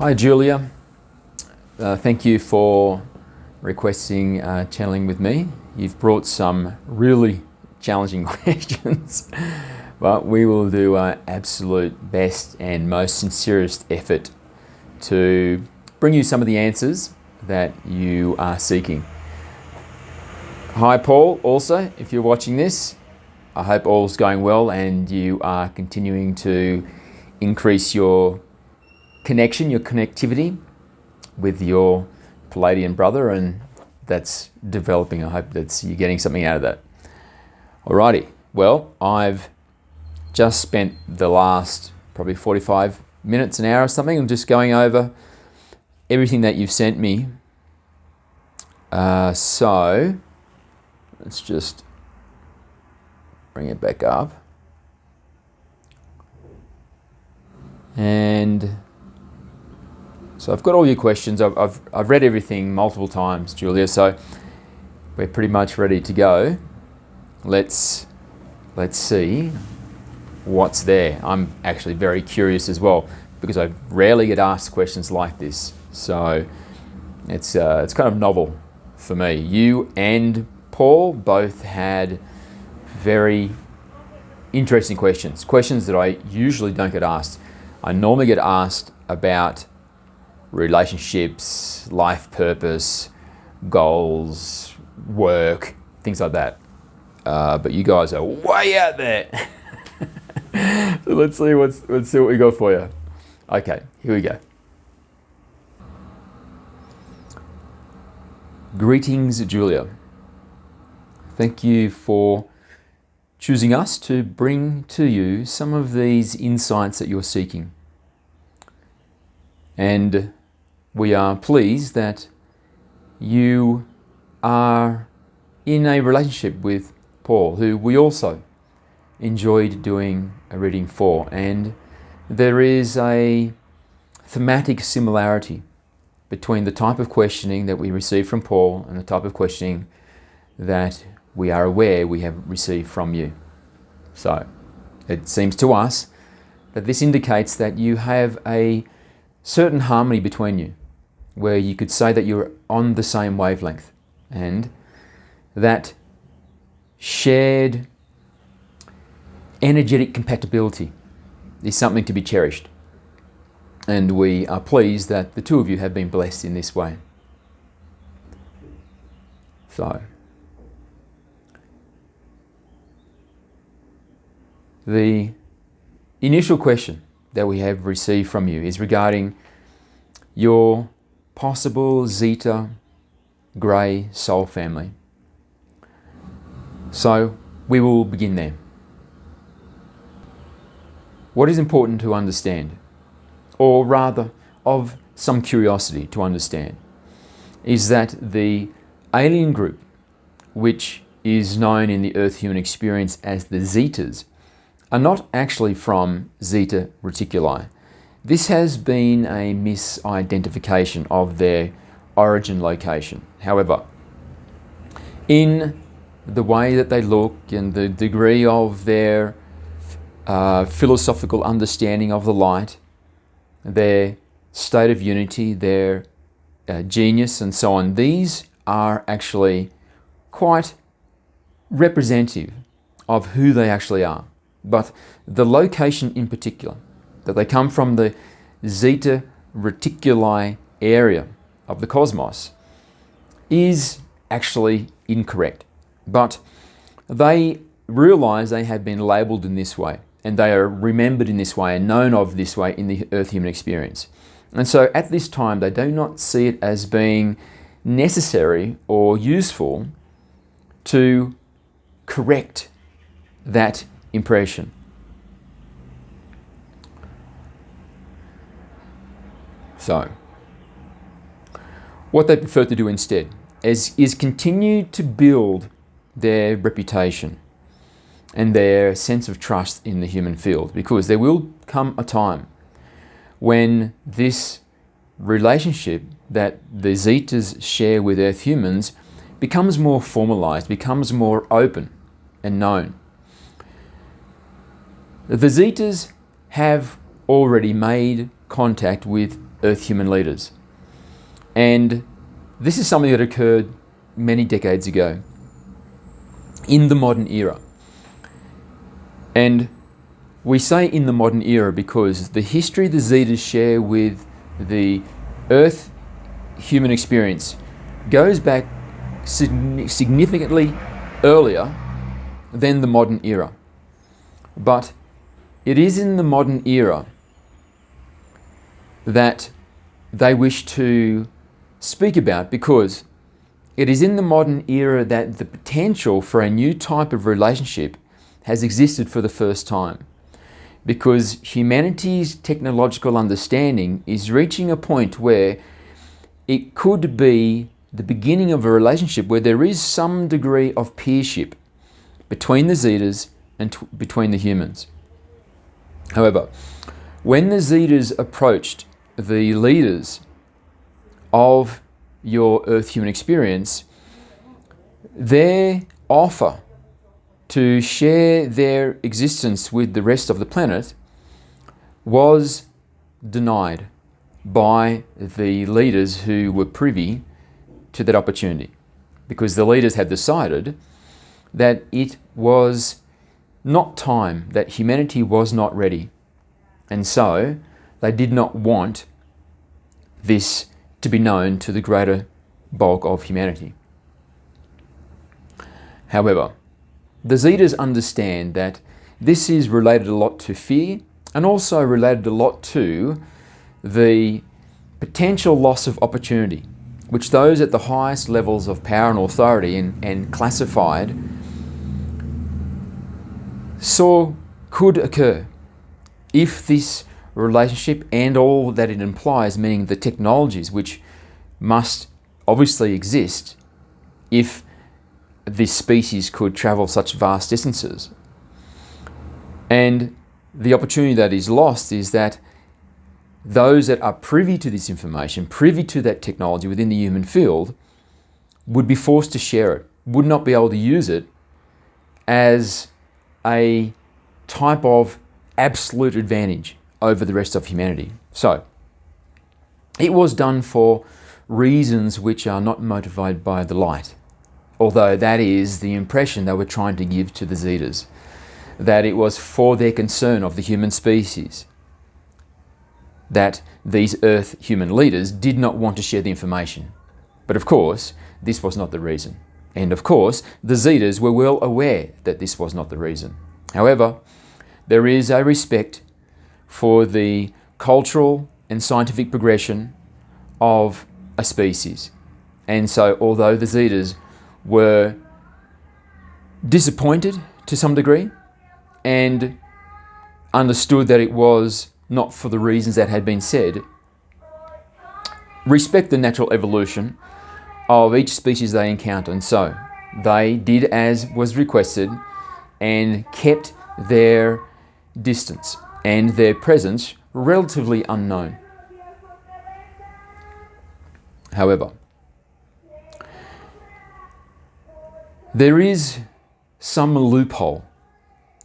Hi Julia, thank you for requesting channeling with me. You've brought some really challenging questions, but we will do our absolute best and most sincerest effort to bring you some of the answers that you are seeking. Hi Paul, also, if you're watching this, I hope all's going well and you are continuing to increase your connection, your connectivity with your Palladian brother, and that's developing. I hope that you're getting something out of that. Alrighty, well, I've just spent the last probably 45 minutes, an hour or something. I'm just going over everything that you've sent me. So let's just bring it back up. And so I've got all your questions. I've read everything multiple times, Julia, so we're pretty much ready to go. Let's see what's there. I'm actually very curious as well because I rarely get asked questions like this. So it's kind of novel for me. You and Paul both had very interesting questions that I usually don't get asked. I normally get asked about relationships, life purpose, goals, work, things like that. But you guys are way out there. So let's see what we got for you. Okay, here we go. Greetings, Julia. Thank you for choosing us to bring to you some of these insights that you're seeking. And we are pleased that you are in a relationship with Paul, who we also enjoyed doing a reading for. And there is a thematic similarity between the type of questioning that we receive from Paul and the type of questioning that we are aware we have received from you. So it seems to us that this indicates that you have a certain harmony between you, where you could say that you're on the same wavelength, and that shared energetic compatibility is something to be cherished. And we are pleased that the two of you have been blessed in this way. So, the initial question that we have received from you is regarding your possible Zeta Grey soul family. So we will begin there. What is important to understand, or rather of some curiosity to understand, is that the alien group, which is known in the Earth human experience as the Zetas, are not actually from Zeta Reticuli. This has been a misidentification of their origin location. However, in the way that they look and the degree of their philosophical understanding of the light, their state of unity, their genius and so on, these are actually quite representative of who they actually are. But the location in particular, that they come from the Zeta Reticuli area of the cosmos, is actually incorrect. But they realize they have been labeled in this way, and they are remembered in this way and known of this way in the Earth human experience. And so at this time, they do not see it as being necessary or useful to correct that impression. So, what they prefer to do instead is continue to build their reputation and their sense of trust in the human field, because there will come a time when this relationship that the Zetas share with Earth humans becomes more formalized, becomes more open and known. The Zetas have already made contact with Earth human leaders. And this is something that occurred many decades ago in the modern era. And we say in the modern era because the history the Zetas share with the Earth human experience goes back significantly earlier than the modern era. But it is in the modern era that they wish to speak about, because it is in the modern era that the potential for a new type of relationship has existed for the first time. Because humanity's technological understanding is reaching a point where it could be the beginning of a relationship where there is some degree of peership between the Zetas and between the humans. However, when the Zetas approached the leaders of your Earth human experience, their offer to share their existence with the rest of the planet was denied by the leaders who were privy to that opportunity, because the leaders had decided that it was not time, that humanity was not ready, and so they did not want this to be known to the greater bulk of humanity. However, the Zetas understand that this is related a lot to fear, and also related a lot to the potential loss of opportunity, which those at the highest levels of power and authority and classified saw could occur if this relationship and all that it implies, meaning the technologies which must obviously exist if this species could travel such vast distances. And the opportunity that is lost is that those that are privy to this information, privy to that technology within the human field, would be forced to share it, would not be able to use it as a type of absolute advantage over the rest of humanity. So, it was done for reasons which are not motivated by the light, although that is the impression they were trying to give to the Zetas, that it was for their concern of the human species, that these Earth human leaders did not want to share the information. But of course, this was not the reason. And of course, the Zetas were well aware that this was not the reason. However, there is a respect for the cultural and scientific progression of a species. And so, although the Zetas were disappointed to some degree and understood that it was not for the reasons that had been said, respect the natural evolution of each species they encounter. And so they did as was requested and kept their distance and their presence relatively unknown. However, there is some loophole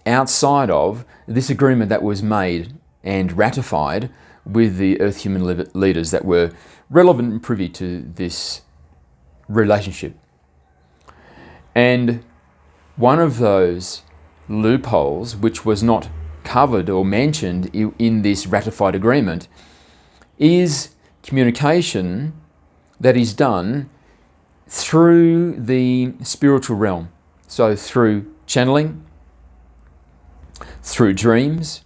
outside of this agreement that was made and ratified with the Earth human leaders that were relevant and privy to this relationship. And one of those loopholes, which was not covered or mentioned in this ratified agreement, is communication that is done through the spiritual realm. So through channeling, through dreams,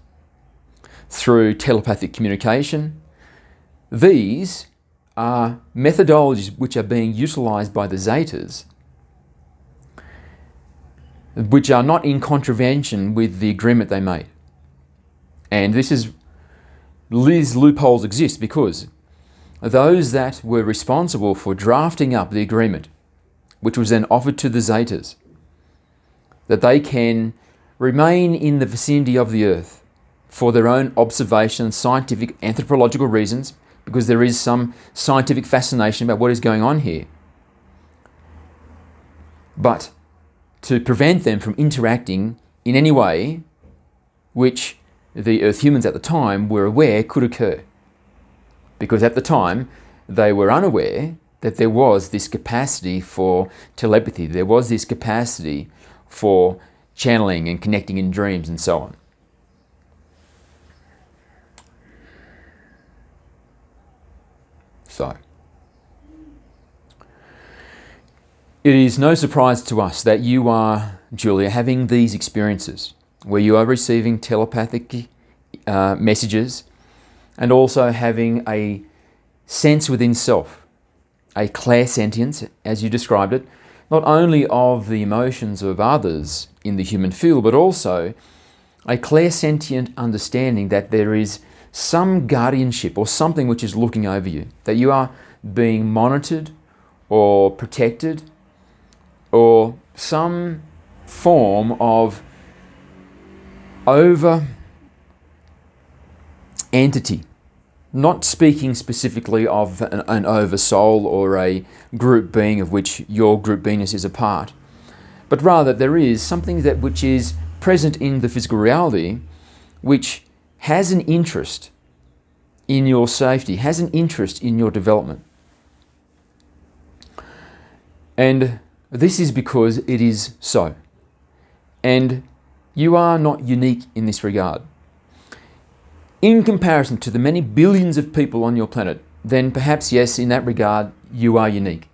through telepathic communication. These are methodologies which are being utilized by the Zetas, which are not in contravention with the agreement they made. And these loopholes exist because those that were responsible for drafting up the agreement, which was then offered to the Zetas, that they can remain in the vicinity of the Earth for their own observation, scientific, anthropological reasons, because there is some scientific fascination about what is going on here. But to prevent them from interacting in any way which the Earth humans at the time were aware could occur. because at the time they were unaware that there was this capacity for telepathy, there was this capacity for channeling and connecting in dreams and so on. So, it is no surprise to us that you are, Julia, having these experiences where you are receiving telepathic messages and also having a sense within self, a clairsentience, as you described it, not only of the emotions of others in the human field, but also a clairsentient understanding that there is some guardianship or something which is looking over you, that you are being monitored or protected, or some form of over entity. Not speaking specifically of an oversoul or a group being of which your group beingness is a part, but rather there is something that which is present in the physical reality which has an interest in your safety, has an interest in your development. And this is because it is so. And you are not unique in this regard. In comparison to the many billions of people on your planet, then perhaps yes, in that regard, you are unique.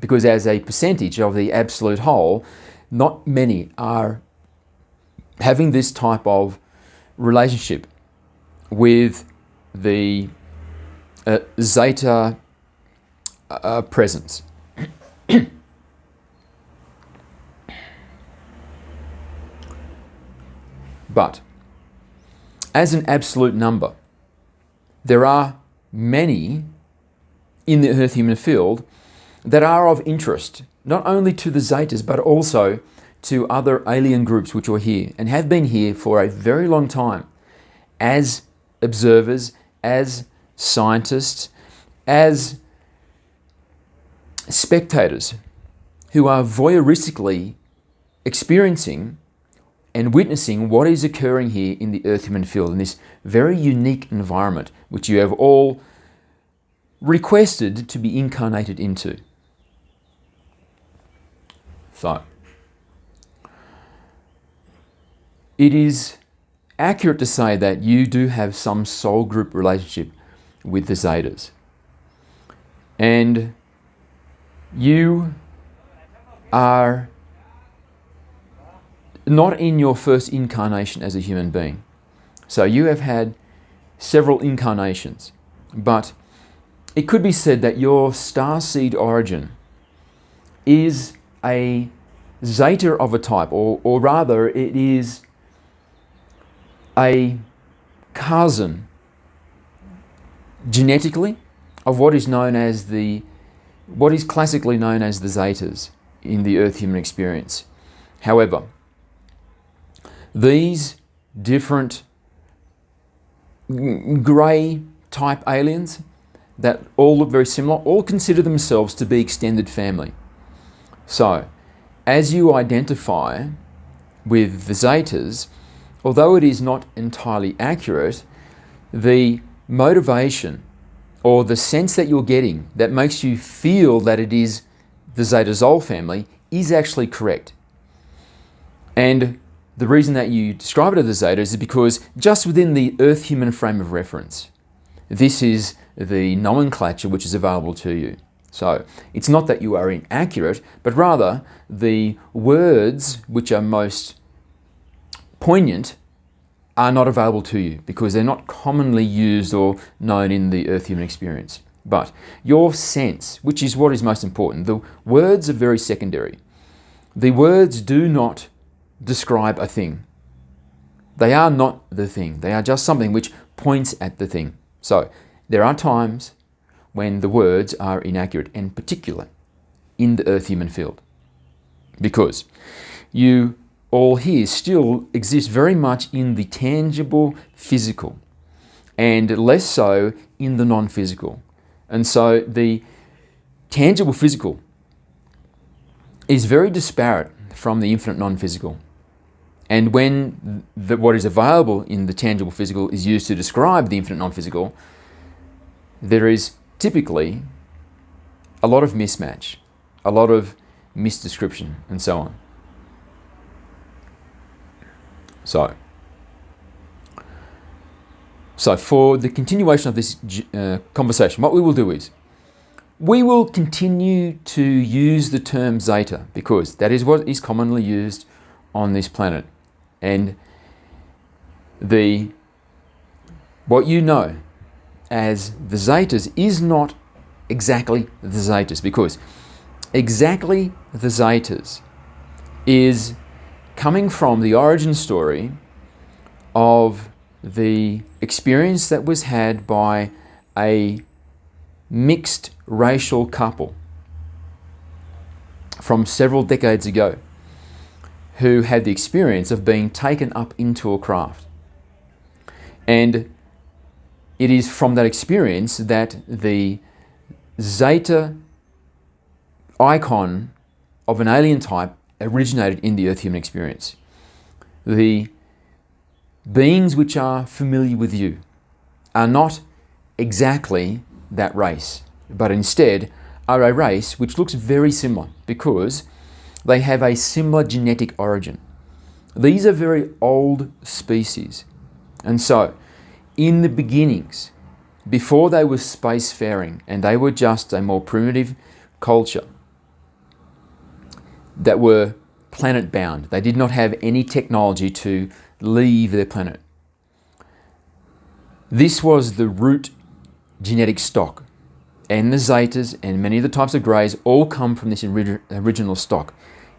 Because as a percentage of the absolute whole, not many are having this type of relationship with the Zeta presence. But as an absolute number, there are many in the Earth human field that are of interest, not only to the Zetas, but also to other alien groups which are here and have been here for a very long time as observers, as scientists, as spectators who are voyeuristically experiencing and witnessing what is occurring here in the Earth human field, in this very unique environment which you have all requested to be incarnated into. So, it is accurate to say that you do have some soul group relationship with the Zetas. And you are not in your first incarnation as a human being. So you have had several incarnations, but it could be said that your starseed origin is a Zeta of a type, or rather it is a cousin genetically of what is classically known as the Zetas in the Earth human experience. However, these different grey type aliens that all look very similar, all consider themselves to be extended family. So, as you identify with the Zetas, although it is not entirely accurate, the motivation or the sense that you're getting that makes you feel that it is the Zeta Zol family is actually correct. And the reason that you describe it as the Zetas is because just within the Earth human frame of reference, this is the nomenclature which is available to you. So it's not that you are inaccurate, but rather the words which are most poignant are not available to you because they're not commonly used or known in the Earth human experience. But your sense, which is what is most important, the words are very secondary. The words do not describe a thing. They are not the thing. They are just something which points at the thing. So there are times when the words are inaccurate, and particularly in the Earth human field, because you all here still exist very much in the tangible physical and less so in the non-physical. And so the tangible physical is very disparate from the infinite non-physical. And when what is available in the tangible physical is used to describe the infinite non-physical, there is typically a lot of mismatch, a lot of misdescription, and so on. So for the continuation of this conversation, what we will do is we will continue to use the term Zeta because that is what is commonly used on this planet. And what you know as the Zetas is not exactly the Zetas, because exactly the Zetas is coming from the origin story of the experience that was had by a mixed racial couple from several decades ago who had the experience of being taken up into a craft. And it is from that experience that the Zeta icon of an alien type originated in the Earth human experience. The beings which are familiar with you are not exactly that race, but instead are a race which looks very similar because they have a similar genetic origin. These are very old species. And so, in the beginnings, before they were spacefaring and they were just a more primitive culture that were planet-bound, they did not have any technology to leave their planet. This was the root genetic stock. And the Zetas and many of the types of Greys all come from this original stock,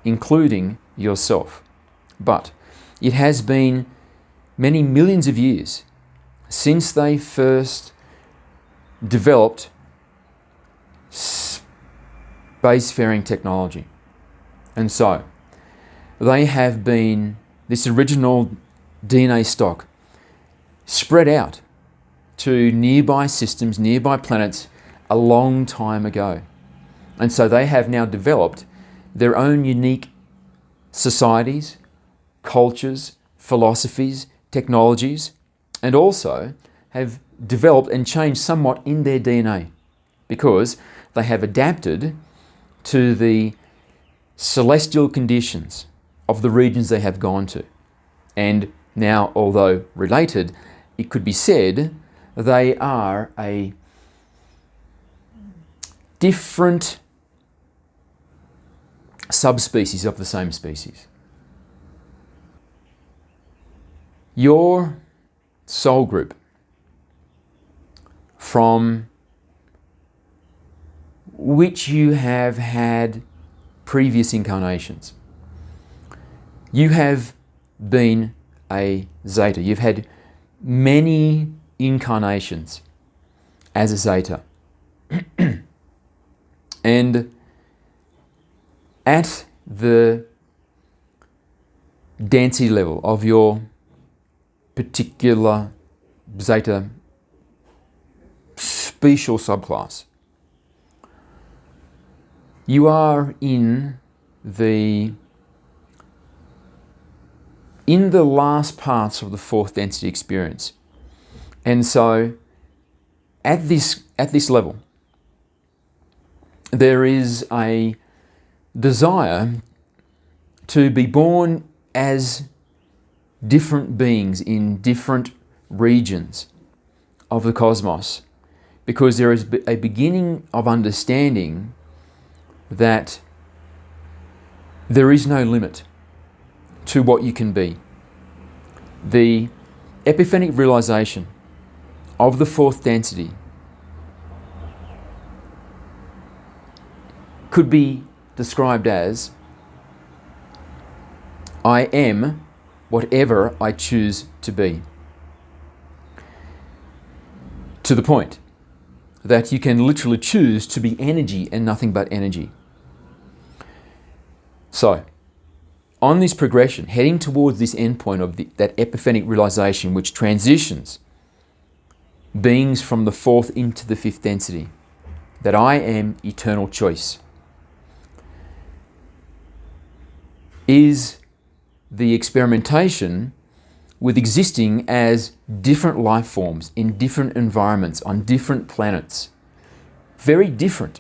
including yourself. But it has been many millions of years since they first developed spacefaring technology. And so they have been, this original DNA stock, spread out to nearby systems, nearby planets a long time ago. And so they have now developed their own unique societies, cultures, philosophies, technologies, and also have developed and changed somewhat in their DNA because they have adapted to the celestial conditions of the regions they have gone to. And now, although related, it could be said they are a different subspecies of the same species. Your soul group from which you have had previous incarnations. You have been a Zeta. You've had many incarnations as a Zeta. And at the density level of your particular Zeta special subclass, you are in the last parts of the fourth density experience. And so at this level, there is a desire to be born as different beings in different regions of the cosmos, because there is a beginning of understanding that there is no limit to what you can be. The epiphanic realization of the fourth density could be described as, I am whatever I choose to be. To the point that you can literally choose to be energy and nothing but energy. So, on this progression, heading towards this endpoint of that epiphanic realization which transitions beings from the fourth into the fifth density, that I am eternal choice, is the experimentation with existing as different life forms in different environments on different planets. Very different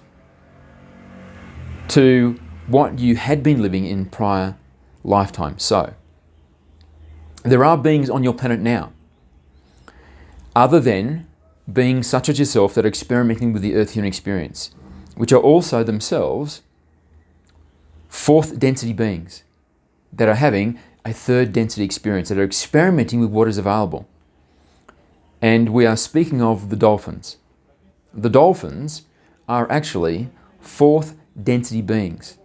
to what you had been living in prior lifetimes. So, there are beings on your planet now, other than beings such as yourself that are experimenting with the Earth human experience, which are also themselves fourth density beings that are having a third density experience, that are experimenting with what is available. And we are speaking of the dolphins. The dolphins are actually fourth density beings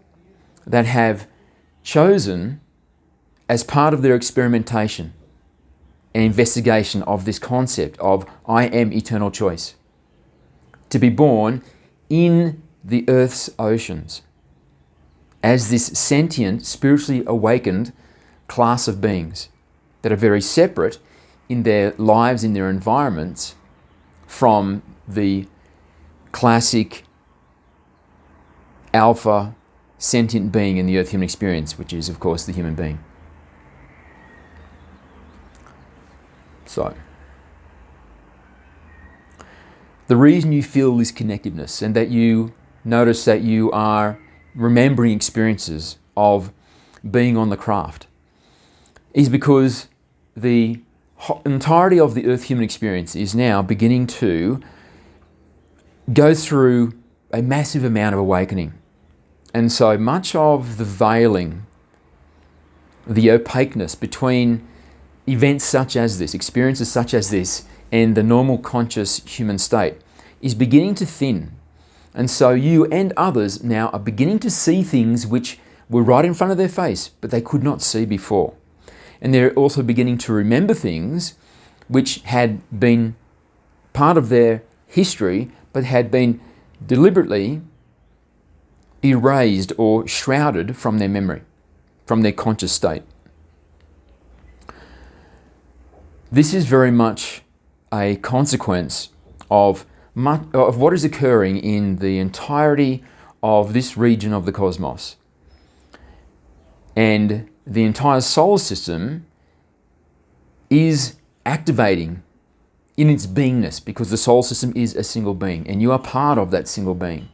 that have chosen, as part of their experimentation and investigation of this concept of I am eternal choice, to be born in the Earth's oceans as this sentient, spiritually awakened class of beings that are very separate in their lives, in their environments, from the classic alpha sentient being in the Earth human experience, which is, of course, the human being. So, the reason you feel this connectiveness and that you notice that you are remembering experiences of being on the craft is because the entirety of the Earth human experience is now beginning to go through a massive amount of awakening. And so much of the veiling, the opaqueness between events such as this, experiences such as this, and the normal conscious human state is beginning to thin. And so you and others now are beginning to see things which were right in front of their face, but they could not see before. And they're also beginning to remember things which had been part of their history, but had been deliberately erased or shrouded from their memory, from their conscious state. This is very much a consequence of what is occurring in the entirety of this region of the cosmos. And the entire solar system is activating in its beingness, because the solar system is a single being and you are part of that single being.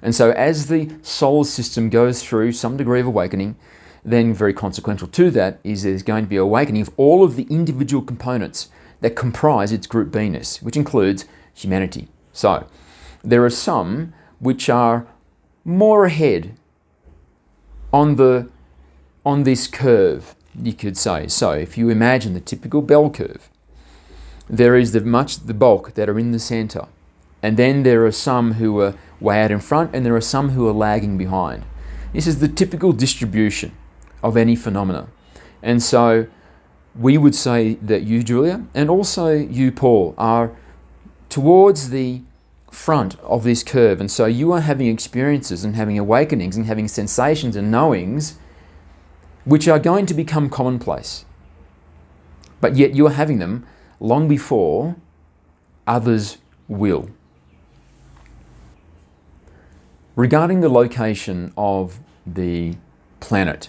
And so as the solar system goes through some degree of awakening, then very consequential to that is there's going to be awakening of all of the individual components that comprise its group beingness, which includes humanity. So there are some which are more ahead on this curve, you could say. So if you imagine the typical bell curve, there is the bulk that are in the center. And then there are some who are way out in front, and there are some who are lagging behind. This is the typical distribution of any phenomena. And so we would say that you, Julia, and also you, Paul, are towards the front of this curve. And so you are having experiences and having awakenings and having sensations and knowings which are going to become commonplace. But yet you are having them long before others will. Regarding the location of the planet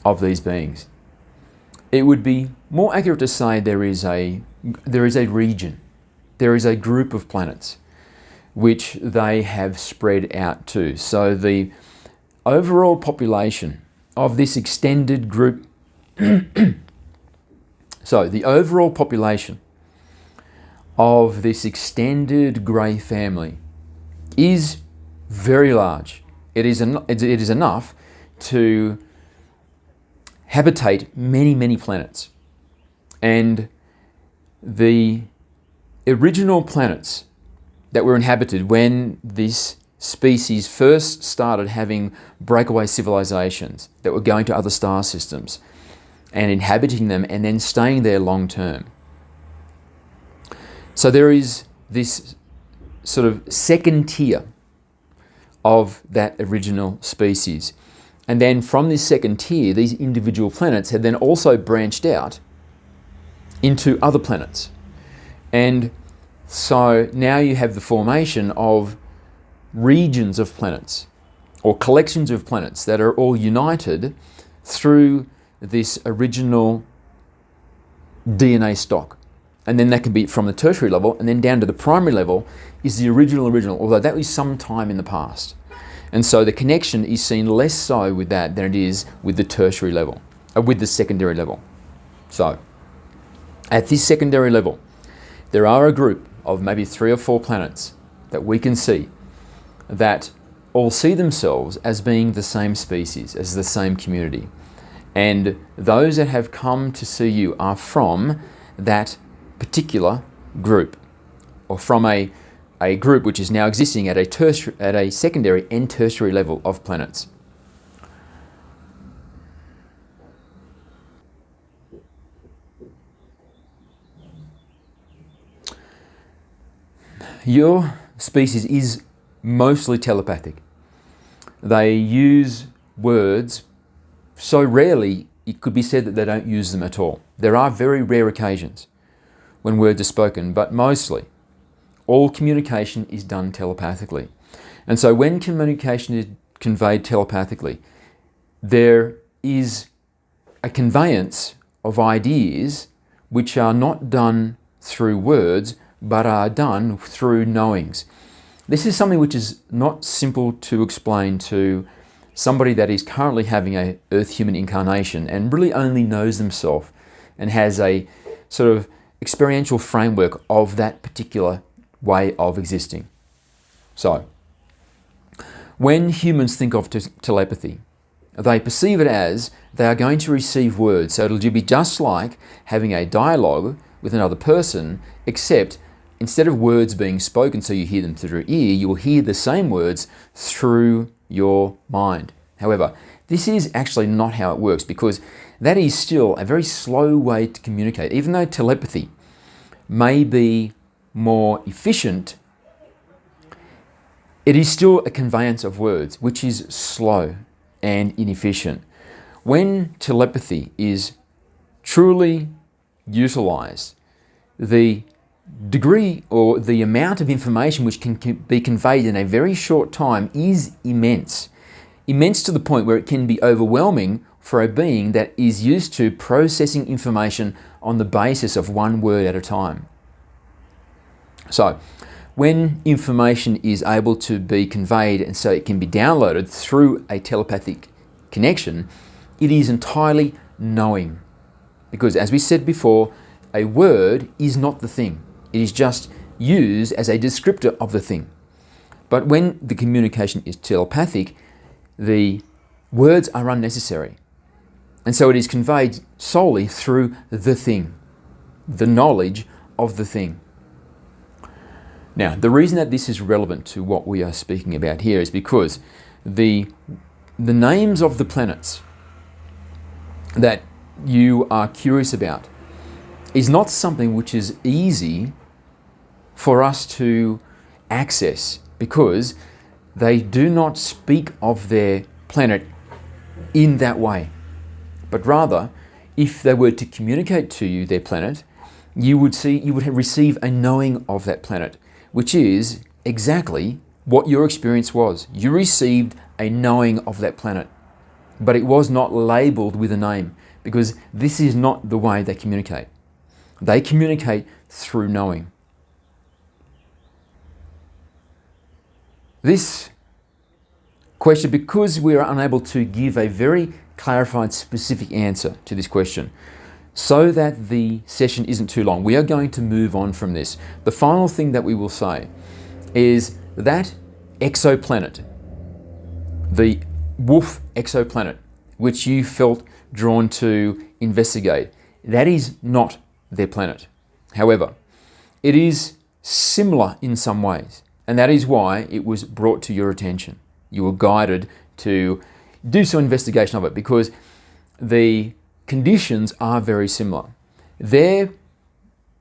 of these beings, it would be more accurate to say there is a region, there is a group of planets which they have spread out to. So the overall population of this extended group so the overall population of this extended grey family is very large. It is enough to habitate many, many planets. And the original planets that were inhabited when this species first started having breakaway civilizations that were going to other star systems and inhabiting them and then staying there long term. So there is this sort of second tier of that original species. And then from this second tier, these individual planets had then also branched out into other planets. And so now you have the formation of regions of planets or collections of planets that are all united through this original DNA stock. And then that can be from the tertiary level, and then down to the primary level is the original, although that was some time in the past. And so the connection is seen less so with that than it is with the tertiary level, with the secondary level. So, at this secondary level, there are a group of maybe 3 or 4 planets that we can see that all see themselves as being the same species, as the same community. And those that have come to see you are from that particular group, or from a group which is now existing at a secondary and tertiary level of planets. Your species is mostly telepathic. They use words so rarely it could be said that they don't use them at all. There are very rare occasions when words are spoken, but mostly all communication is done telepathically. And so when communication is conveyed telepathically, there is a conveyance of ideas which are not done through words, but are done through knowings. This is something which is not simple to explain to somebody that is currently having a Earth human incarnation and really only knows themselves and has a sort of experiential framework of that particular way of existing. So, when humans think of telepathy, they perceive it as they are going to receive words. So it'll be just like having a dialogue with another person, except instead of words being spoken so you hear them through your ear, you will hear the same words through your mind. However, this is actually not how it works, because that is still a very slow way to communicate. Even though telepathy may be more efficient, it is still a conveyance of words, which is slow and inefficient. When telepathy is truly utilized, the degree or the amount of information which can be conveyed in a very short time is immense. Immense to the point where it can be overwhelming for a being that is used to processing information on the basis of one word at a time. So, when information is able to be conveyed and so it can be downloaded through a telepathic connection, it is entirely knowing. Because as we said before, a word is not the thing. It is just used as a descriptor of the thing. But when the communication is telepathic, the words are unnecessary. And so it is conveyed solely through the thing, the knowledge of the thing. Now, the reason that this is relevant to what we are speaking about here is because the names of the planets that you are curious about is not something which is easy for us to access, because they do not speak of their planet in that way. But rather, if they were to communicate to you their planet, you would receive a knowing of that planet, which is exactly what your experience was. You received a knowing of that planet, but it was not labeled with a name, because this is not the way they communicate. They communicate through knowing. This question, because we are unable to give a very clarified, specific answer to this question, so that the session isn't too long, we are going to move on from this. The final thing that we will say is that exoplanet, the wolf exoplanet, which you felt drawn to investigate, that is not their planet. However, it is similar in some ways, and that is why it was brought to your attention. You were guided to do some investigation of it, because the conditions are very similar. Their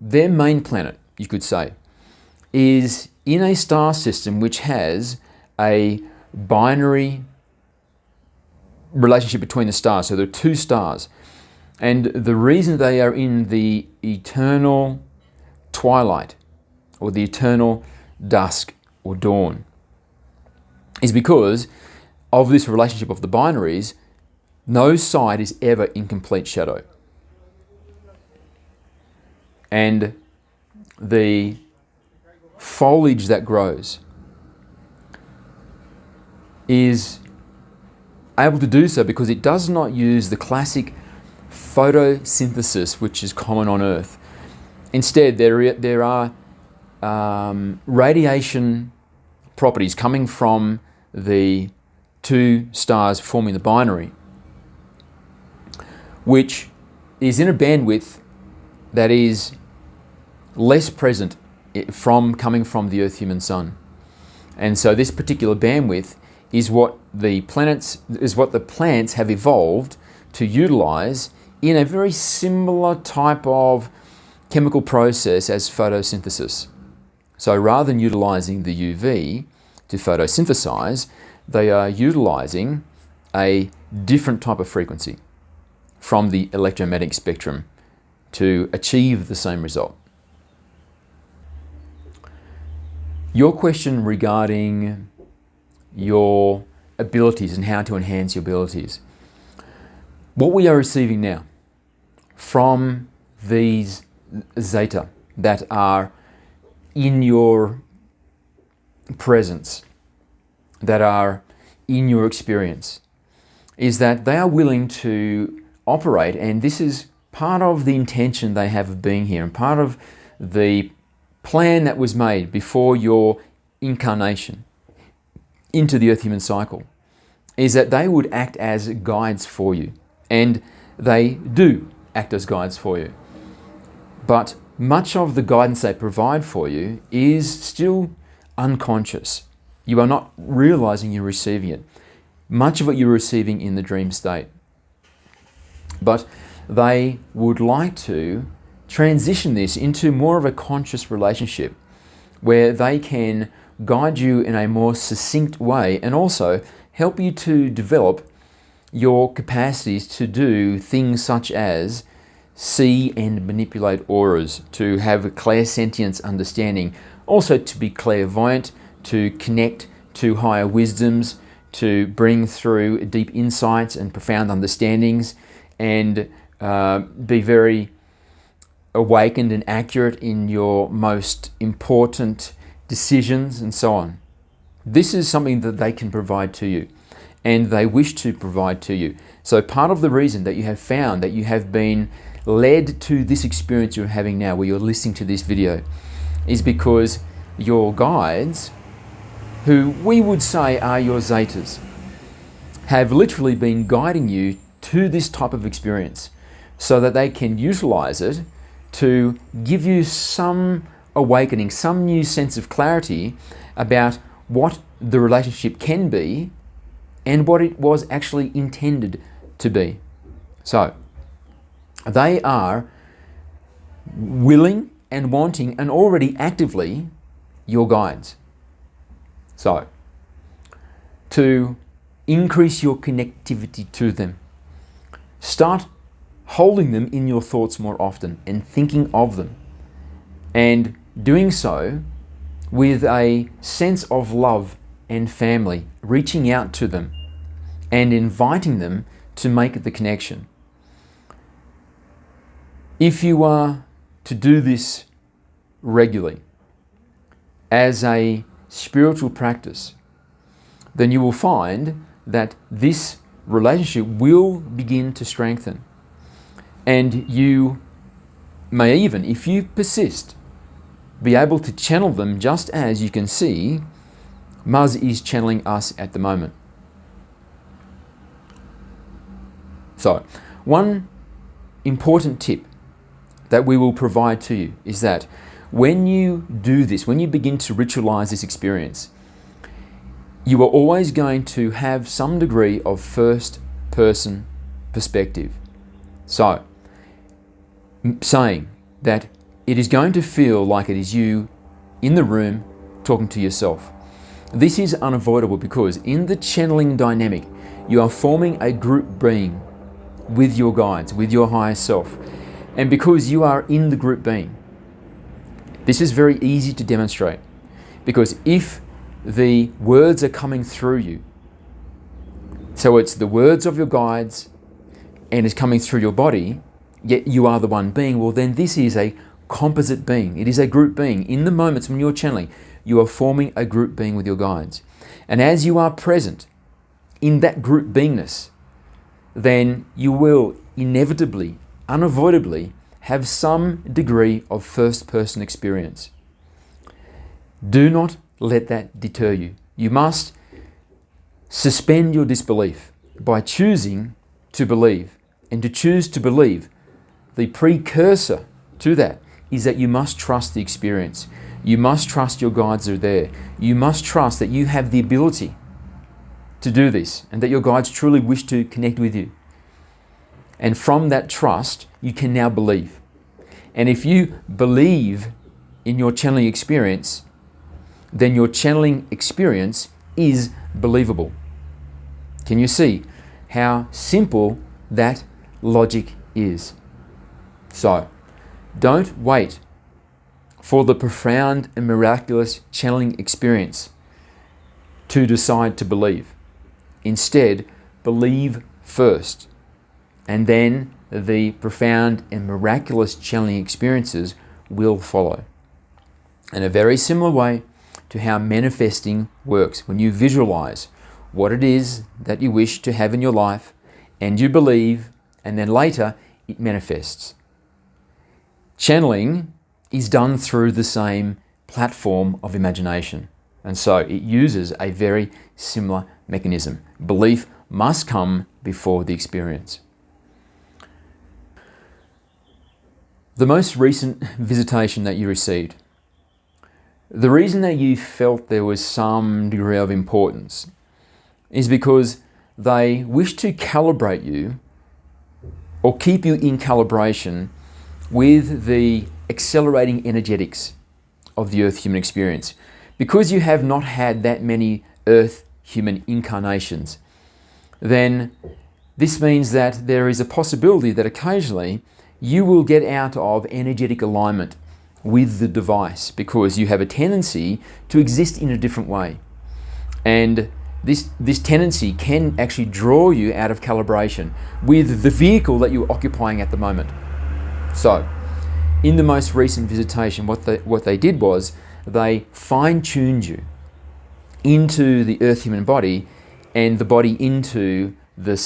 main planet, you could say, is in a star system which has a binary relationship between the stars. So there are 2 stars. And the reason they are in the eternal twilight, or the eternal dusk or dawn, is because of this relationship of the binaries. No side is ever in complete shadow. and the foliage that grows is able to do so because it does not use the classic photosynthesis which is common on Earth. Instead, there are radiation properties coming from the two stars forming the binary, which is in a bandwidth that is less present coming from the Earth-human sun. And so this particular bandwidth is what the plants have evolved to utilize in a very similar type of chemical process as photosynthesis. So rather than utilizing the UV to photosynthesize, they are utilizing a different type of frequency from the electromagnetic spectrum to achieve the same result. Your question regarding your abilities and how to enhance your abilities. What we are receiving now from these zeta that are in your presence, that are in your experience, is that they are willing to operate, and this is part of the intention they have of being here and part of the plan that was made before your incarnation into the Earth-human cycle, is that they would act as guides for you, and they do act as guides for you. But much of the guidance they provide for you is still unconscious. You are not realizing you're receiving it. Much of it you're receiving in the dream state. But they would like to transition this into more of a conscious relationship where they can guide you in a more succinct way and also help you to develop your capacities to do things such as see and manipulate auras, to have a clairsentience understanding, also to be clairvoyant, to connect to higher wisdoms, to bring through deep insights and profound understandings, and be very awakened and accurate in your most important decisions and so on. This is something that they can provide to you, and they wish to provide to you. So part of the reason that you have found that you have been led to this experience you're having now, where you're listening to this video, is because your guides, who we would say are your zetas, have literally been guiding you to this type of experience so that they can utilize it to give you some awakening, some new sense of clarity about what the relationship can be and what it was actually intended to be. So they are willing and wanting and already actively your guides. So to increase your connectivity to them, start holding them in your thoughts more often and thinking of them, and doing so with a sense of love and family, reaching out to them and inviting them to make the connection. If you are to do this regularly as a spiritual practice, then you will find that this relationship will begin to strengthen. And you may even, if you persist, be able to channel them, just as you can see Muzz is channeling us at the moment. So, one important tip that we will provide to you is that when you do this, when you begin to ritualize this experience, you are always going to have some degree of first-person perspective. So, saying that it is going to feel like it is you in the room talking to yourself. This is unavoidable because in the channeling dynamic, you are forming a group being with your guides, with your higher self. And because you are in the group being, this is very easy to demonstrate. Because if the words are coming through you, so it's the words of your guides and it's coming through your body, yet you are the one being, well then this is a composite being. It is a group being. In the moments when you're channeling, you are forming a group being with your guides. And as you are present in that group beingness, then you will inevitably, unavoidably, have some degree of first-person experience. Do not let that deter you. You must suspend your disbelief by choosing to believe. And to choose to believe, the precursor to that is that you must trust the experience. You must trust your guides are there. You must trust that you have the ability to do this and that your guides truly wish to connect with you. And from that trust, you can now believe. And if you believe in your channeling experience, then your channeling experience is believable. Can you see how simple that logic is? So, don't wait for the profound and miraculous channeling experience to decide to believe. Instead, believe first, and then the profound and miraculous channeling experiences will follow. In a very similar way to how manifesting works, when you visualize what it is that you wish to have in your life, and you believe, and then later it manifests. Channeling is done through the same platform of imagination, and so it uses a very similar mechanism. Belief must come before the experience. The most recent visitation that you received, the reason that you felt there was some degree of importance is because they wish to calibrate you or keep you in calibration with the accelerating energetics of the Earth human experience. Because you have not had that many Earth human incarnations, then this means that there is a possibility that occasionally you will get out of energetic alignment with the device because you have a tendency to exist in a different way. And this tendency can actually draw you out of calibration with the vehicle that you're occupying at the moment. So, in the most recent visitation, what they did was they fine-tuned you into the Earth human body and the body into the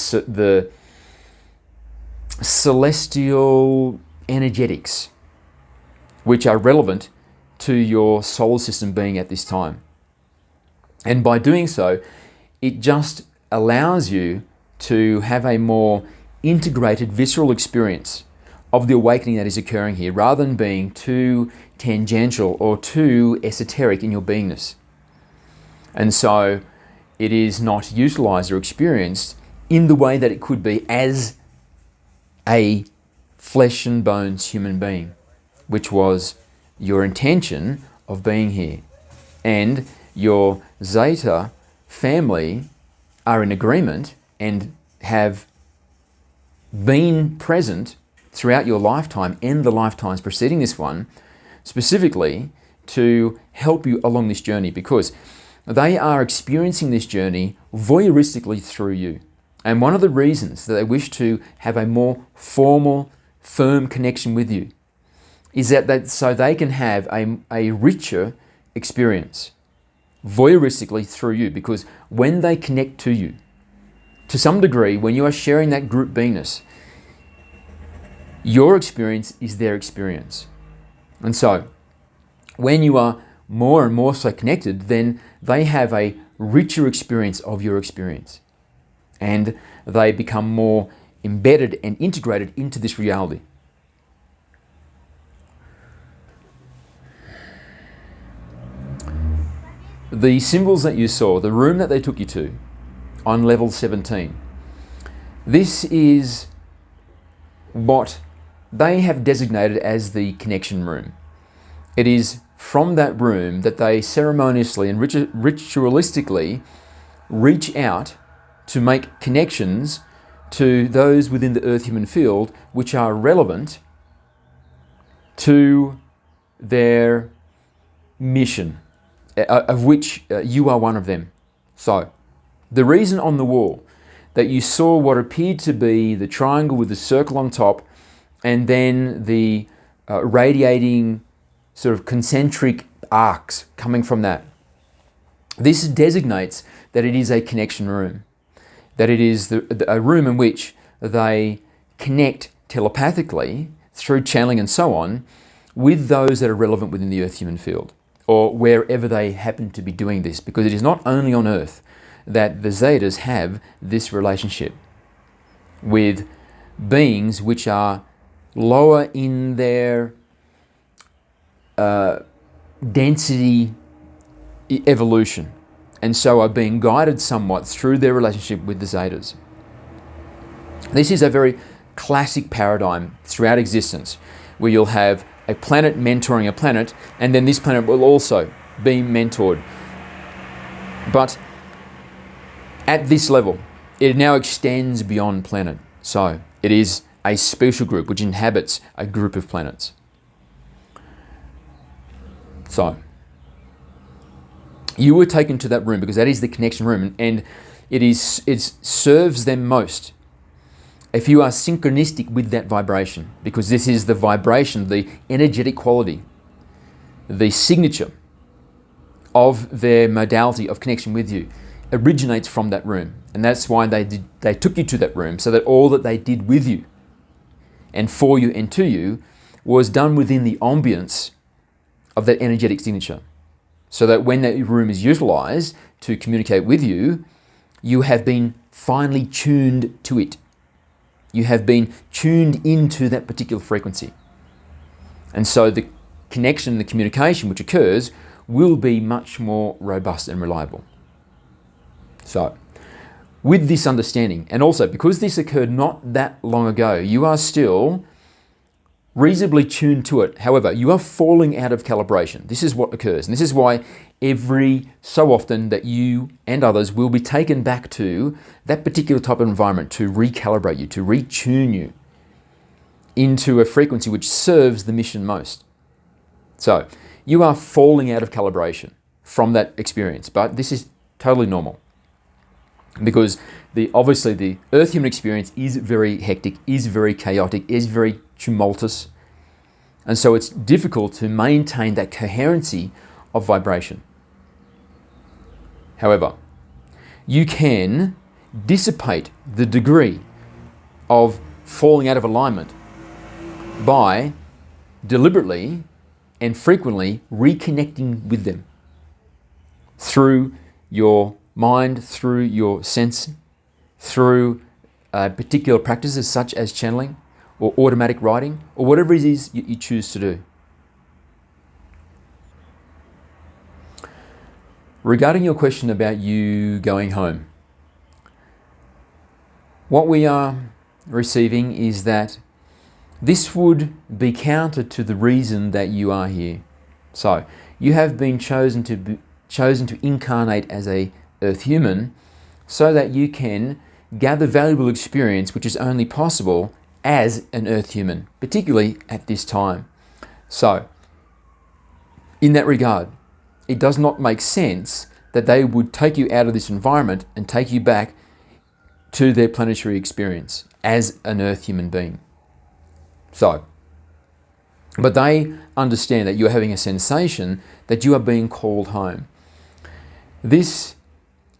celestial energetics which are relevant to your solar system being at this time. And by doing so, it just allows you to have a more integrated visceral experience of the awakening that is occurring here, rather than being too tangential or too esoteric in your beingness. And so it is not utilized or experienced in the way that it could be as a flesh and bones human being, which was your intention of being here. And your Zeta family are in agreement and have been present throughout your lifetime and the lifetimes preceding this one, specifically to help you along this journey, because they are experiencing this journey voyeuristically through you. And one of the reasons that they wish to have a more formal, firm connection with you is that so they can have a richer experience voyeuristically through you, because when they connect to you, to some degree, when you are sharing that group beingness, your experience is their experience. And so, when you are more and more so connected, then they have a richer experience of your experience. And they become more embedded and integrated into this reality. The symbols that you saw, the room that they took you to on level 17, this is what they have designated as the connection room. It is from that room that they ceremoniously and ritualistically reach out to make connections to those within the Earth human field which are relevant to their mission, of which you are one of them. So, the reason on the wall that you saw what appeared to be the triangle with the circle on top and then the radiating sort of concentric arcs coming from that. This designates that it is a connection room, that it is a room in which they connect telepathically through channeling and so on with those that are relevant within the Earth human field, or wherever they happen to be doing this, because it is not only on Earth that the Zetas have this relationship with beings which are lower in their density evolution, and so are being guided somewhat through their relationship with the Zetas. This is a very classic paradigm throughout existence, where you'll have a planet mentoring a planet, and then this planet will also be mentored. But at this level, it now extends beyond planet. So it is a spatial group which inhabits a group of planets. So you were taken to that room because that is the connection room, and it serves them most if you are synchronistic with that vibration, because this is the vibration, the energetic quality, the signature of their modality of connection with you originates from that room. And that's why they took you to that room, so that all that they did with you and for you and to you was done within the ambience of that energetic signature. So that when that room is utilized to communicate with you, you have been finely tuned to it. You have been tuned into that particular frequency. And so the connection, the communication which occurs will be much more robust and reliable. So, with this understanding, and also because this occurred not that long ago, you are still reasonably tuned to it. However, you are falling out of calibration. This is what occurs. And this is why every so often that you and others will be taken back to that particular type of environment to recalibrate you, to retune you into a frequency which serves the mission most. So you are falling out of calibration from that experience, but this is totally normal, because obviously the Earth human experience is very hectic, is very chaotic, is very tumultuous, and so it's difficult to maintain that coherency of vibration. However, you can dissipate the degree of falling out of alignment by deliberately and frequently reconnecting with them through your mind, through your sense, through particular practices such as channeling or automatic writing, or whatever it is you choose to do. Regarding your question about you going home, what we are receiving is that this would be counter to the reason that you are here. So you have been chosen to incarnate as a Earth human so that you can gather valuable experience which is only possible as an Earth human, particularly at this time. So in that regard, it does not make sense that they would take you out of this environment and take you back to their planetary experience as an Earth human being. So, but they understand that you're having a sensation that you are being called home. This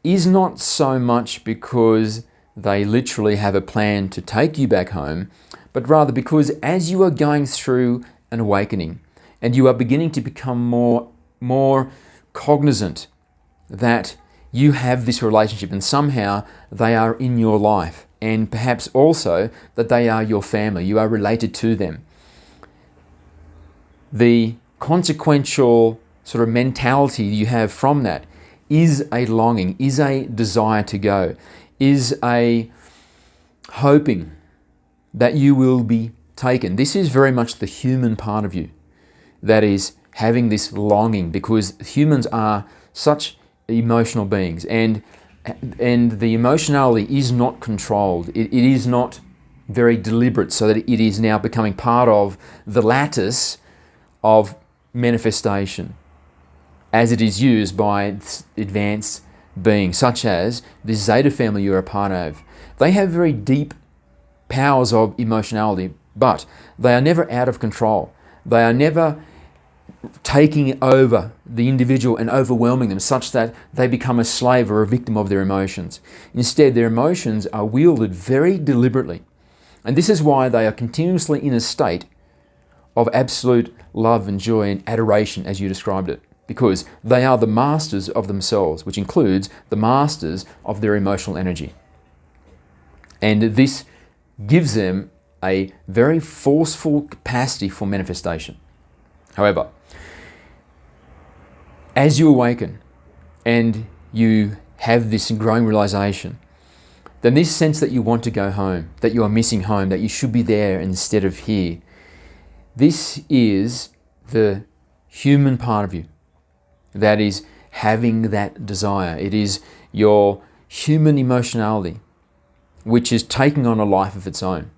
is not so much because they literally have a plan to take you back home, but rather because as you are going through an awakening and you are beginning to become more cognizant that you have this relationship and somehow they are in your life, and perhaps also that they are your family, you are related to them. The consequential sort of mentality you have from that is a longing, is a desire to go, is a hoping that you will be taken. This is very much the human part of you that is having this longing, because humans are such emotional beings, and the emotionality is not controlled. It is not very deliberate, so that it is now becoming part of the lattice of manifestation as it is used by advanced beings such as this Zeta family you're a part of. They have very deep powers of emotionality, but they are never out of control. They are never taking over the individual and overwhelming them such that they become a slave or a victim of their emotions. Instead, their emotions are wielded very deliberately. And this is why they are continuously in a state of absolute love and joy and adoration, as you described it, because they are the masters of themselves, which includes the masters of their emotional energy. And this gives them a very forceful capacity for manifestation. However, as you awaken and you have this growing realization, then this sense that you want to go home, that you are missing home, that you should be there instead of here, this is the human part of you that is having that desire. It is your human emotionality, which is taking on a life of its own.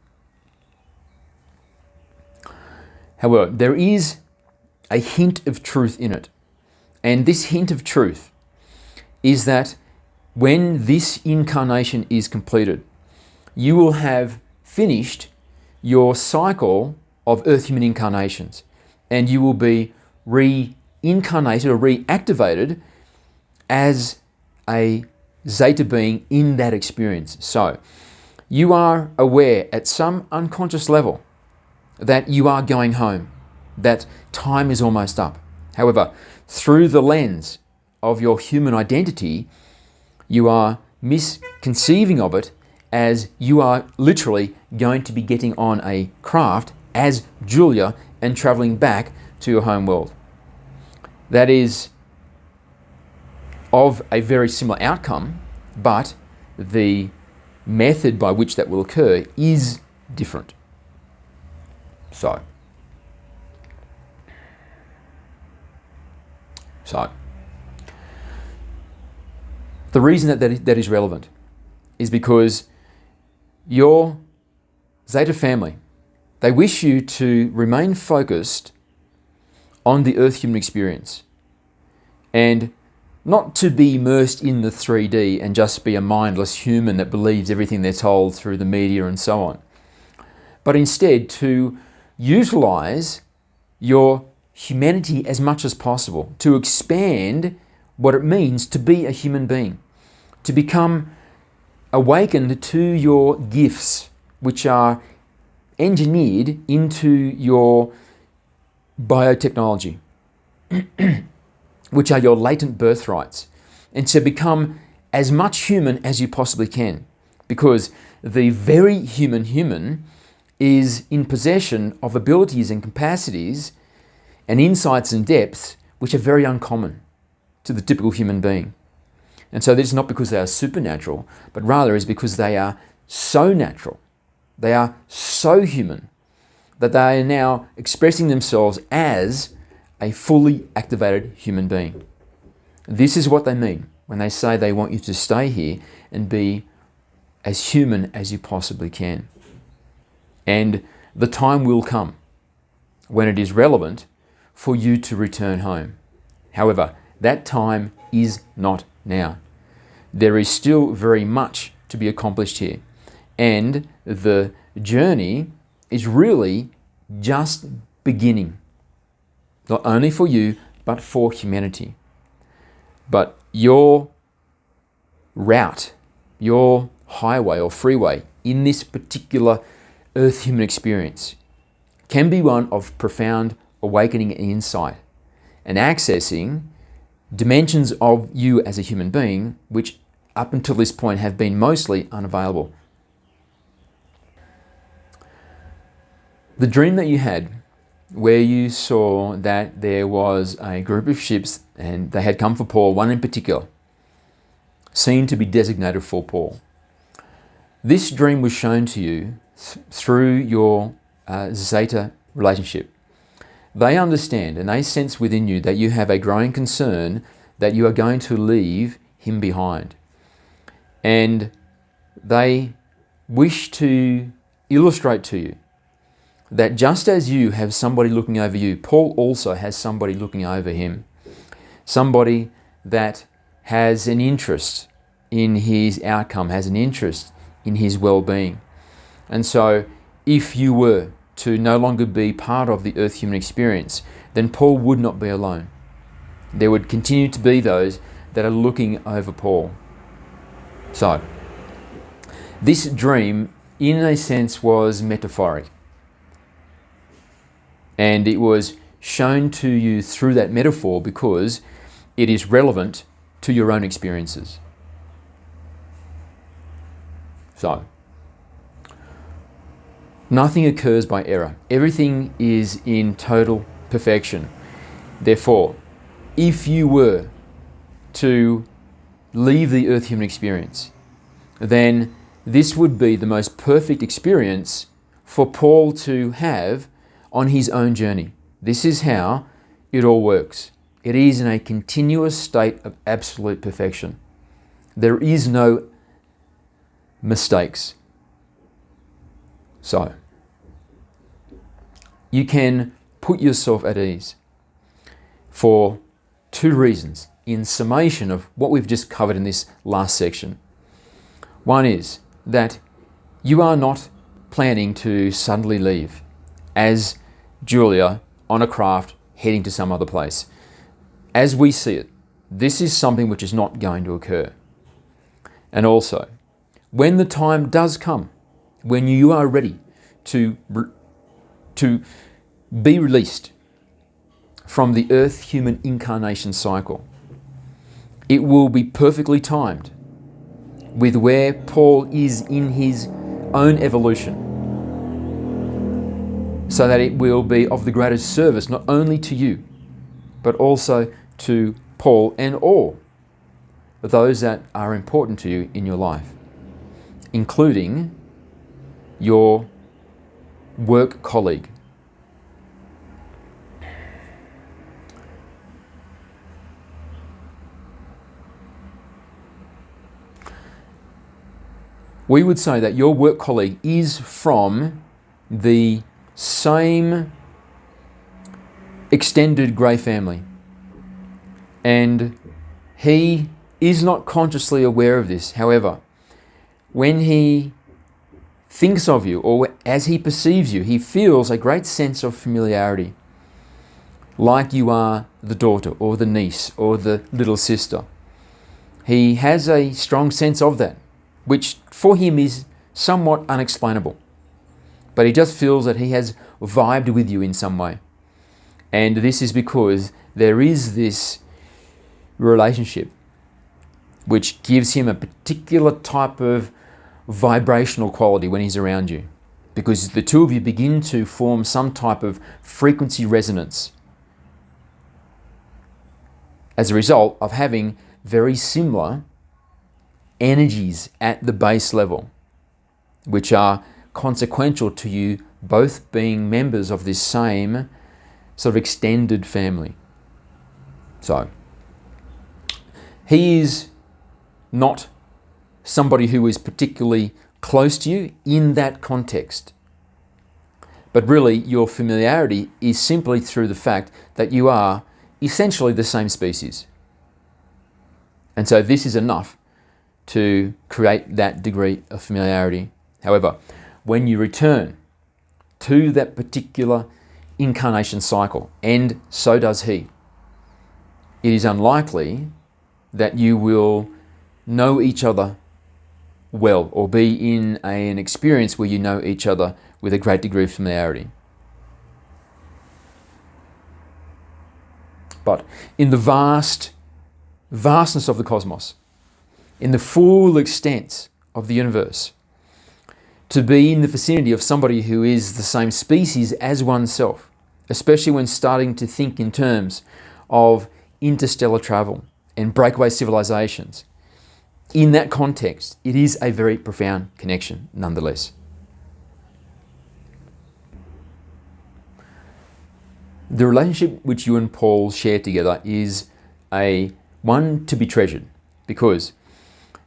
However, there is a hint of truth in it. And this hint of truth is that when this incarnation is completed, you will have finished your cycle of earth human incarnations, and you will be reincarnated or reactivated as a Zeta being in that experience. So you are aware at some unconscious level that you are going home, that time is almost up. However, through the lens of your human identity, you are misconceiving of it as you are literally going to be getting on a craft as Julia and traveling back to your home world. That is of a very similar outcome, but the method by which that will occur is different. So, the reason that is relevant is because your Zeta family, they wish you to remain focused on the earth human experience and not to be immersed in the 3D and just be a mindless human that believes everything they're told through the media and so on, but instead to utilize your humanity as much as possible, to expand what it means to be a human being, to become awakened to your gifts, which are engineered into your biotechnology, which are your latent birthrights, and to become as much human as you possibly can, because the very human is in possession of abilities and capacities and insights and depths which are very uncommon to the typical human being. And so this is not because they are supernatural, but rather is because they are so natural, they are so human, that they are now expressing themselves as a fully activated human being. This is what they mean when they say they want you to stay here and be as human as you possibly can. And the time will come when it is relevant for you to return home. However, that time is not now. There is still very much to be accomplished here. And the journey is really just beginning. Not only for you, but for humanity. But your route, your highway or freeway in this particular earth human experience can be one of profound awakening and insight and accessing dimensions of you as a human being which up until this point have been mostly unavailable. The dream that you had, where you saw that there was a group of ships and they had come for Paul, one in particular, seemed to be designated for Paul. This dream was shown to you through your Zeta relationship. They understand and they sense within you that you have a growing concern that you are going to leave him behind. And they wish to illustrate to you that just as you have somebody looking over you, Paul also has somebody looking over him. Somebody that has an interest in his outcome, has an interest in his well-being. And so if you were to no longer be part of the earth human experience, then Paul would not be alone. There would continue to be those that are looking over Paul. So, this dream, in a sense, was metaphoric. And it was shown to you through that metaphor because it is relevant to your own experiences. So, nothing occurs by error. Everything is in total perfection. Therefore, if you were to leave the earth human experience, then this would be the most perfect experience for Paul to have on his own journey. This is how it all works. It is in a continuous state of absolute perfection. There is no mistakes. So, you can put yourself at ease for two reasons in summation of what we've just covered in this last section. One is that you are not planning to suddenly leave as Julia on a craft heading to some other place. As we see it, this is something which is not going to occur. And also, when the time does come, when you are ready to be released from the earth human incarnation cycle, it will be perfectly timed with where Paul is in his own evolution, so that it will be of the greatest service not only to you, but also to Paul and all those that are important to you in your life, including your work colleague. We would say that your work colleague is from the same extended grey family, and he is not consciously aware of this. However, when he thinks of you, or as he perceives you, he feels a great sense of familiarity, like you are the daughter or the niece or the little sister. He has a strong sense of that, which for him is somewhat unexplainable. But he just feels that he has vibed with you in some way. And this is because there is this relationship which gives him a particular type of vibrational quality when he's around you, because the two of you begin to form some type of frequency resonance as a result of having very similar energies at the base level, which are consequential to you both being members of this same sort of extended family. So, he is not somebody who is particularly close to you in that context, but really your familiarity is simply through the fact that you are essentially the same species. And so this is enough to create that degree of familiarity. However, when you return to that particular incarnation cycle, and so does he, it is unlikely that you will know each other well or be in an experience where you know each other with a great degree of familiarity. But in the vastness of the cosmos, in the full extent of the universe, to be in the vicinity of somebody who is the same species as oneself, especially when starting to think in terms of interstellar travel and breakaway civilizations, in that context, it is a very profound connection nonetheless. The relationship which you and Paul share together is one to be treasured, because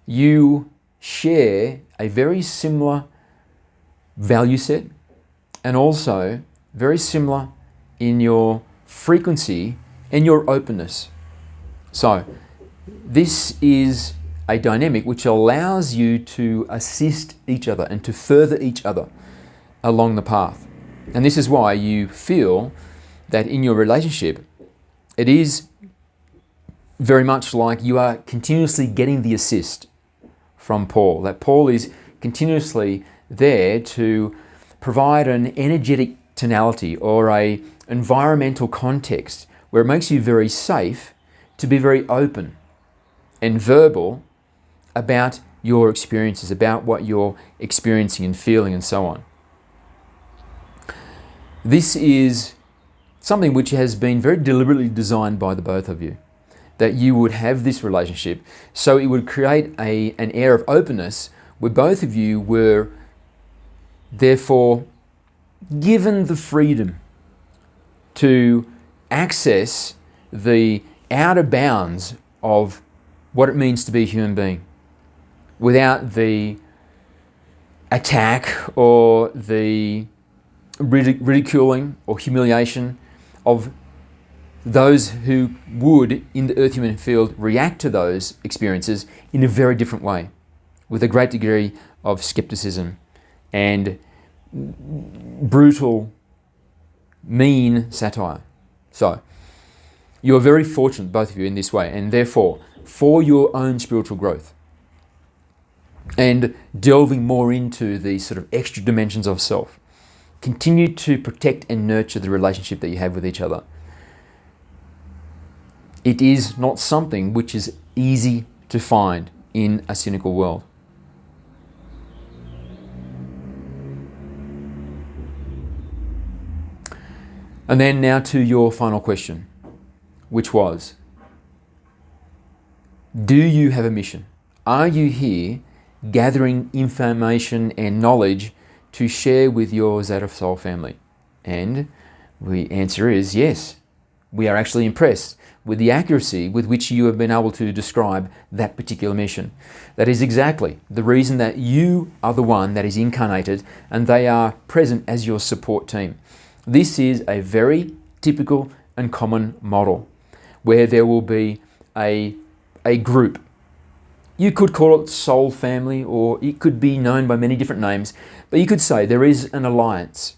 you share a very similar value set and also very similar in your frequency and your openness. So this is a dynamic which allows you to assist each other and to further each other along the path. And this is why you feel that in your relationship, it is very much like you are continuously getting the assist from Paul, that Paul is continuously there to provide an energetic tonality or a environmental context where it makes you very safe to be very open and verbal about your experiences, about what you're experiencing and feeling and so on. This is something which has been very deliberately designed by the both of you, that you would have this relationship so it would create an air of openness where both of you were therefore given the freedom to access the outer bounds of what it means to be a human being without the attack or the ridiculing or humiliation of those who would, in the earth human field, react to those experiences in a very different way, with a great degree of skepticism and brutal, mean satire. So, you're very fortunate, both of you, in this way, and therefore, for your own spiritual growth and delving more into these sort of extra dimensions of self, continue to protect and nurture the relationship that you have with each other. It is not something which is easy to find in a cynical world. And then now to your final question, which was, do you have a mission? Are you here gathering information and knowledge to share with your Zeta Soul family? And the answer is yes. We are actually impressed with the accuracy with which you have been able to describe that particular mission. That is exactly the reason that you are the one that is incarnated and they are present as your support team. This is a very typical and common model where there will be a group. You could call it soul family, or it could be known by many different names, but you could say there is an alliance.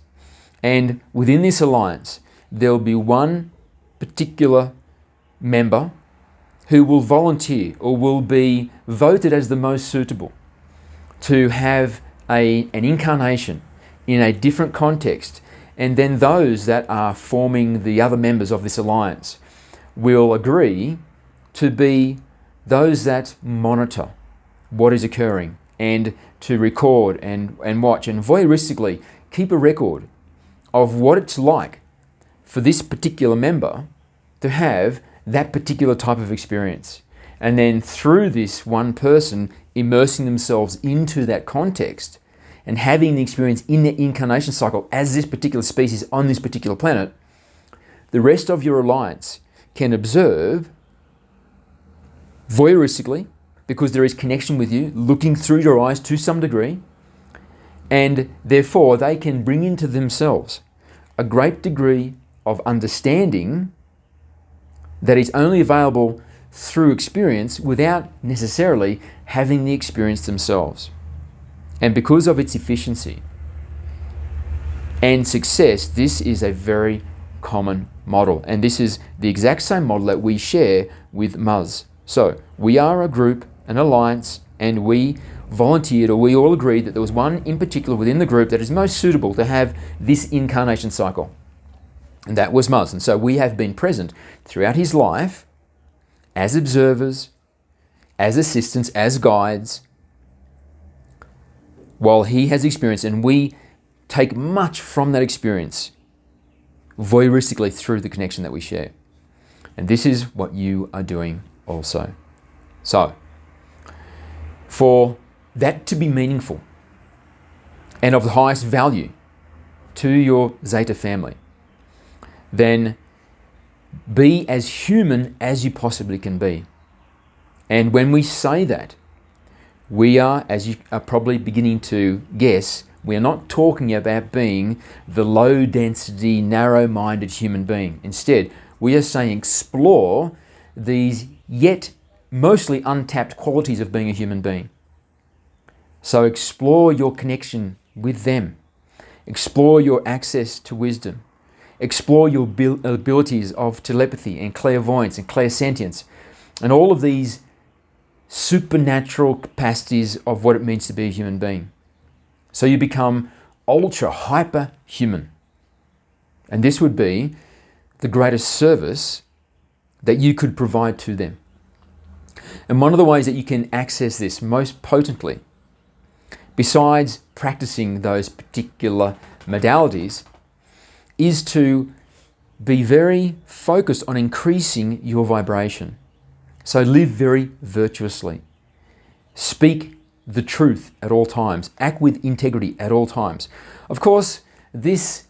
And within this alliance, there'll be one particular member who will volunteer or will be voted as the most suitable to have an incarnation in a different context. And then those that are forming the other members of this alliance will agree to be those that monitor what is occurring and to record and watch and voyeuristically keep a record of what it's like for this particular member to have that particular type of experience. And then through this one person immersing themselves into that context and having the experience in the incarnation cycle as this particular species on this particular planet, the rest of your alliance can observe voyeuristically, because there is connection with you, looking through your eyes to some degree, and therefore they can bring into themselves a great degree of understanding that is only available through experience without necessarily having the experience themselves. And because of its efficiency and success, this is a very common model. And this is the exact same model that we share with Muzz. So we are a group, an alliance, and we volunteered, or we all agreed that there was one in particular within the group that is most suitable to have this incarnation cycle. And that was Muzz. And so we have been present throughout his life as observers, as assistants, as guides, while he has experienced, and we take much from that experience voyeuristically through the connection that we share. And this is what you are doing also. So, for that to be meaningful and of the highest value to your Zeta family, then be as human as you possibly can be. And when we say that, we are, as you are probably beginning to guess, we are not talking about being the low-density, narrow-minded human being. Instead, we are saying explore these yet mostly untapped qualities of being a human being. So explore your connection with them Explore your access to wisdom. Explore your abilities of telepathy and clairvoyance and clairsentience and all of these supernatural capacities of what it means to be a human being. So you become ultra hyper human. And this would be the greatest service that you could provide to them. And one of the ways that you can access this most potently, besides practicing those particular modalities, is to be very focused on increasing your vibration. So live very virtuously. Speak the truth at all times. Act with integrity at all times. Of course, this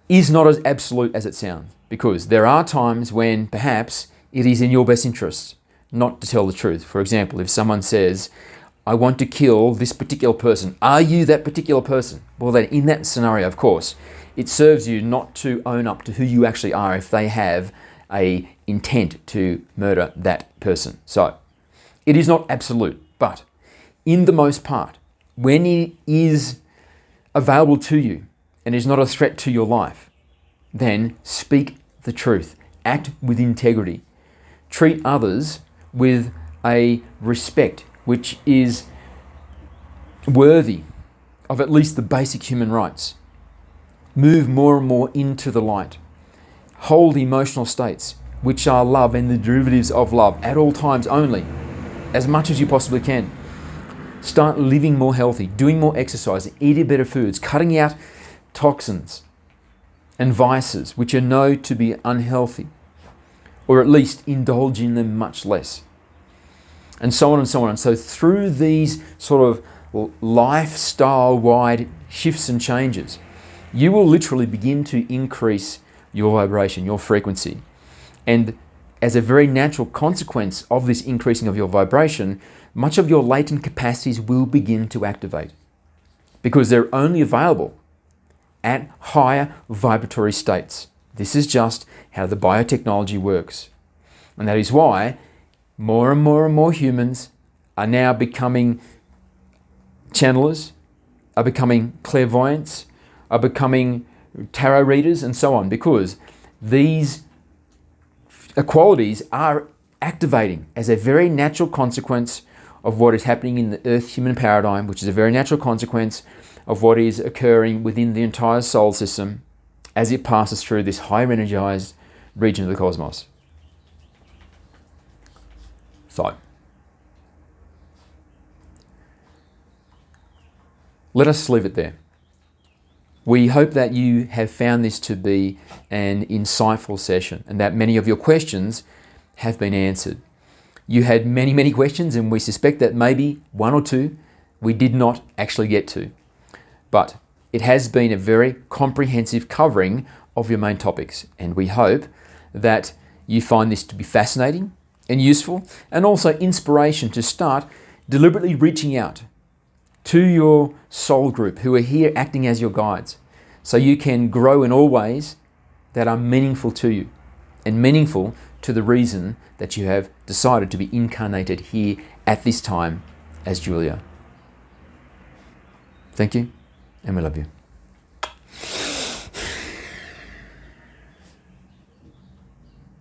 is not as absolute as it sounds, because there are times when perhaps it is in your best interest not to tell the truth. For example, if someone says, I want to kill this particular person, are you that particular person? Well, then in that scenario, of course, it serves you not to own up to who you actually are if they have an intent to murder that person. So it is not absolute, but in the most part, when it is available to you and is not a threat to your life, then speak the truth. Act with integrity. Treat others with a respect which is worthy of at least the basic human rights. Move more and more into the light. Hold emotional states which are love and the derivatives of love at all times only, as much as you possibly can. Start living more healthy, doing more exercise, eating better foods, cutting out toxins and vices which are known to be unhealthy, or at least indulge in them much less, and so on and so on. So through these sort of lifestyle-wide shifts and changes, you will literally begin to increase your vibration, your frequency. And as a very natural consequence of this increasing of your vibration, much of your latent capacities will begin to activate, because they're only available at higher vibratory states. This is just how the biotechnology works. And that is why more and more and more humans are now becoming channelers, are becoming clairvoyants, are becoming tarot readers, and so on, because these qualities are activating as a very natural consequence of what is happening in the earth human paradigm, which is a very natural consequence of what is occurring within the entire solar system as it passes through this higher energized region of the cosmos. So, let us leave it there. We hope that you have found this to be an insightful session and that many of your questions have been answered. You had many, many questions, and we suspect that maybe one or two we did not actually get to. But it has been a very comprehensive covering of your main topics, and we hope that you find this to be fascinating and useful, and also inspiration to start deliberately reaching out to your soul group who are here acting as your guides, so you can grow in all ways that are meaningful to you and meaningful to the reason that you have decided to be incarnated here at this time as Julia. Thank you, and we love you.